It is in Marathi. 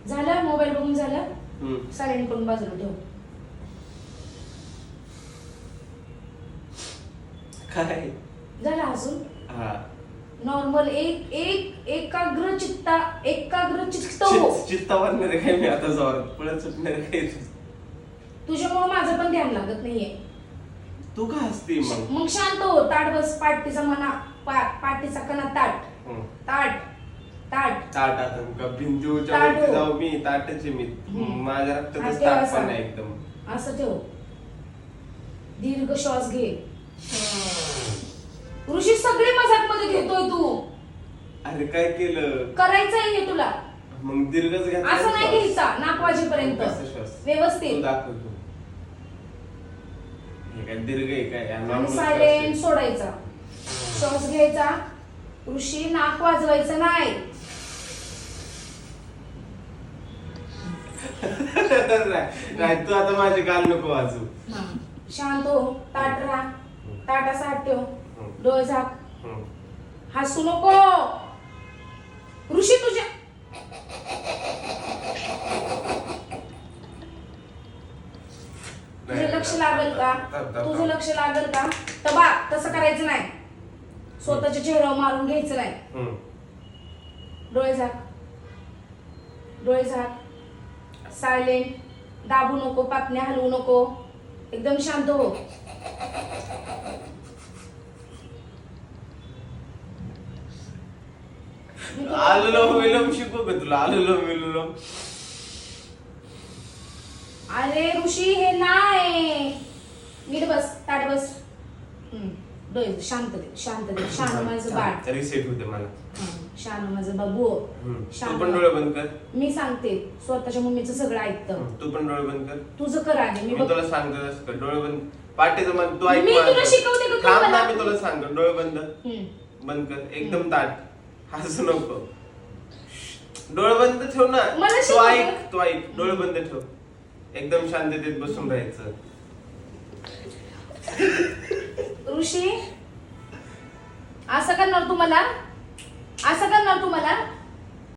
झालं मोबाईल बघून झालं. सायलेंट करून बाजूला ठेव. काय झालं अजून हा नॉर्मल एकाग्र चित्त हो. चित्तावर काय मी आता जोरात पुढे सुटणार काय तुझ्यामुळे माझं पण ध्यान लागत नाहीये. तू का हसती मग शांत हो. ताट बस. पाठीचा मना पाठीचा कणा ताट ताट ताट ताट आता का भिंतीच्या वरती जाऊ मी ताटाचे मी माझ्या रक्तातच ताट पण आहे एकदम असं ठेव. दीर्घ श्वास घे. ऋषी सगळे मजाक मध्ये घेतोय तू. अरे काय केलं करायचंय हे तुला. मग दीर्घच घ्यायचा असं नाही घ्यायचा. नाक वाजेपर्यंत व्यवस्थित दाखवतो. हे काय दीर्घ आहे काय आणि सायलेंट सोडायचा. श्वास घ्यायचा. ऋषी नाक वाजवायचं नाही. नाही तू आता माझे गाल नको वाजू. शांत हो. ताट राहा. ताट असा हात ठेव. डोळे झाक. हसू नको ऋषी. तुझ्या तुझं लक्ष लागल का? तुझं लक्ष लागल का? तबा तसं करायचं नाही. स्वतःच्या चेहऱ्यावर मारून घ्यायचं नाही. डोळे झाक. डोळे झाक. सायलेंट. दाबू नको. पापण्या हलवू नको. एकदम शांत हो. अनुलोम विलोम शिकू का तुला? अनुलोम विलोम. अरे ऋषी हे नाही. नीट बस. ताट बस. डोळे शांत दे. शांत दे. शांत माझं बाळ. रिसेट होते मला. शांत माझं बाबू. तू पण डोळे बंद कर. मी सांगते. स्वतःच्या मम्मीचं सगळं ऐकतं. तू पण डोळे बंद कर. तुझं कर आधी. मी तुला सांगतो तसं कर. डोळे बंद. पाठीचं मन तू ऐक. मी तुला शिकवते का? थांब ना मी तुला सांगतो. डोळे बंद. बंद कर. एकदम ताट. हसू नको. डोळे बंद ठेव ना. तू ऐक. तू ऐक. डोळे बंद ठेव. एकदम शांततेत बसून राहायचं. ऋषी असं करणार तुम्हाला? असं करणार तुम्हाला?